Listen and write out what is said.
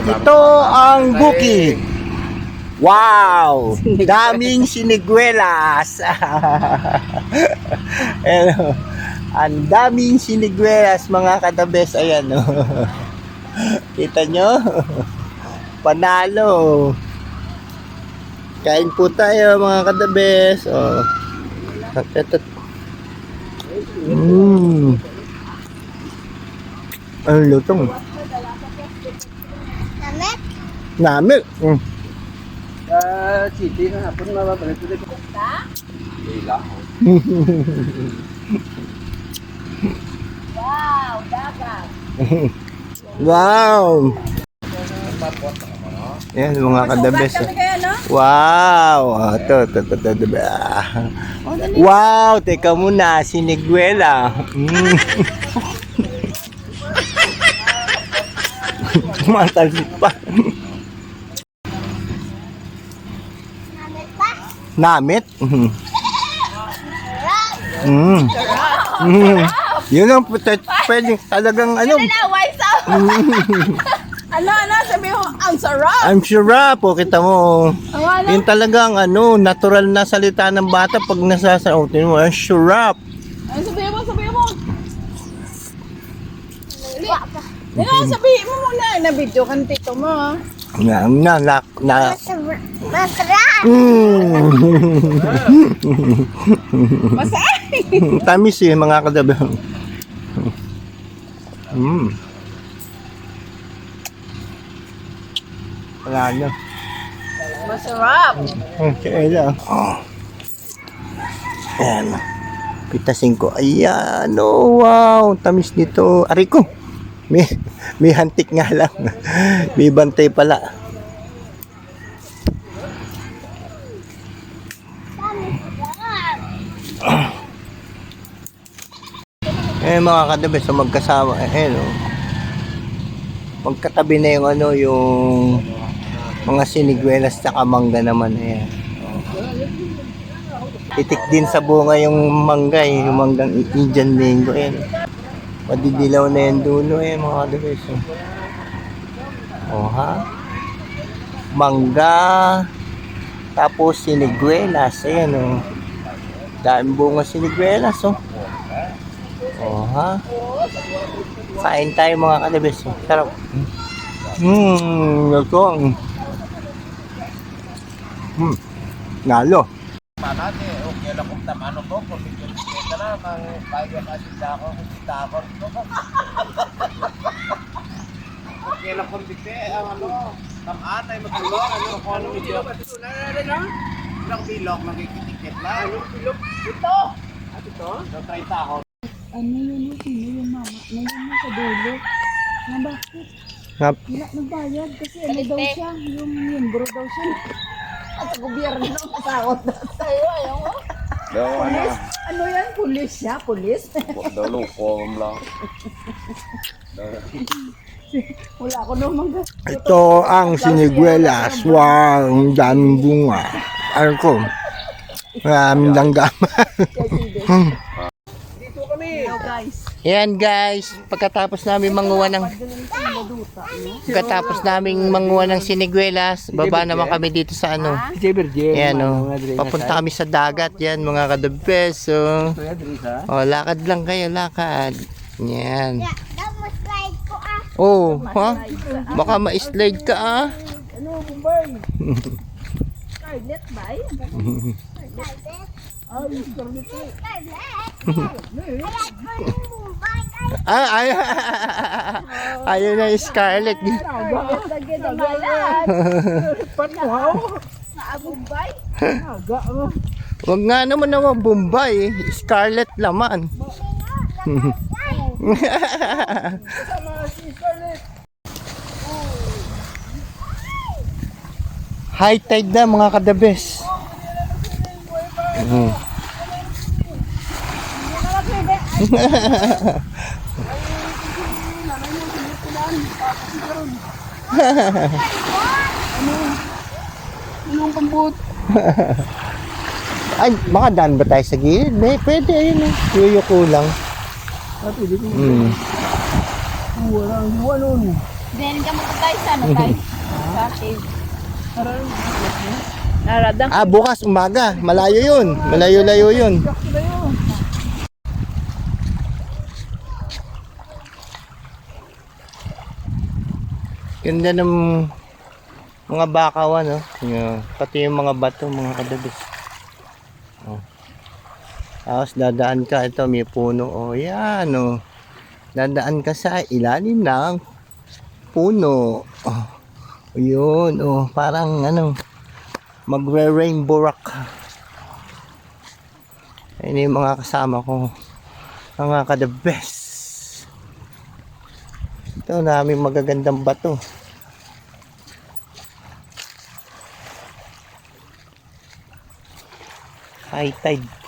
Ito ang bukid. Wow! Daming siniguelas. Hello. Ang daming siniguelas mga kadabes. Ayan o. Kita nyo? Panalo. Kain po tayo mga kadabes. Oh. Ang lutong. Namit? Namit. Chiti na hapon mababalik ulit. Hila. Wow, dagat. Wow! Yan mga kadabes. Wow! Ito. Wow! Teka muna, siniguela. Matalsik pa. Namit pa? Namit? Yun ang pwedeng talagang ano. Sabi mo, ang sarap. I'm sure po, kita mo. Yun talagang ano, natural na salita ng bata pag nasasautin mo. I'm sure. Ay, sabihin mo. Sabihin mo muna, na-video kan tito mo. Masarap. Masay! Tamis eh, mga kadabi. Wala na. Masarap. Okay lang. Ayan. Pitasin ko. Ayan. Oh, wow. Tamis nito. Aray ko. May hantik nga lang. May bantay pala. Mga kadabi, so magkasama. Magkatabi na yung ano, yung mga siniguelas tsaka mangga naman. Ayan. Titik din sa bunga yung mangga yung manggang Indian mango. Ayan. Madidilaw na yung dulo mga kadabi. So. Mangga, tapos siniguelas. Ayan daming bunga siniguelas. Kain tayo mga kadabes. Sarap. Ito. Nalo. Manate, okay lang kung tamano ko, kung medyo kita na, kaya kasi ako, okay lang kung ang ano, tamatay, magulong, kung ano medyo. Ilang bilog, magkikitikit lang. Anong bilog? Ito! Ito? Ito, 30 ako. Ano yun yung mama? Ngayon sa dulo. Na bakit? Wala nagbayad kasi ano daw siya, yung miyembro daw siya. At sa gobyerno ng kasakot na sa'yo, ayaw mo? Pulis? Ano yan? Pulis siya? Pulis? Daw loko lang. Wala ko naman. Ito ang siniguelas. Wow, ang daming bunga. Ano ko? Maraming langgam. Dito kami. Hello guys. Yan guys, pagkatapos namin manguha ng siniguelas, baba naman kami dito sa ano. Yan papunta kami sa dagat yan mga kadabes. Lakad lang kayo, lakad. Yan. Oh, baka ma-slide ka Ano, Bombay? Scarlet ba? Ayaw na yung Scarlett. Wag nga naman Bombay. Scarlett laman. High tide na mga kadabes. Yung kambut. Ay, makadaan ba tayo sa gilid? May, pwede, ayun Yuyuko lang. Pwede ko. Walang ano. Then ka tayo sa ano tayo? Sa cave. Naradang. Bukas umaga. Malayo yun. Malayo-layo yun. Ganda ng mga bakawan, no? Pati yung mga bato, mga kadabis. Oh. Tapos dadaan ka, ito may puno. Oh, yan, oh. Dadaan ka sa ilalim ng puno. Oh. Yun, oh. Parang, magre-rainbow rock. Ayun yung mga kasama ko. Mga kadabis. Ito, namin magagandang bato. High tide.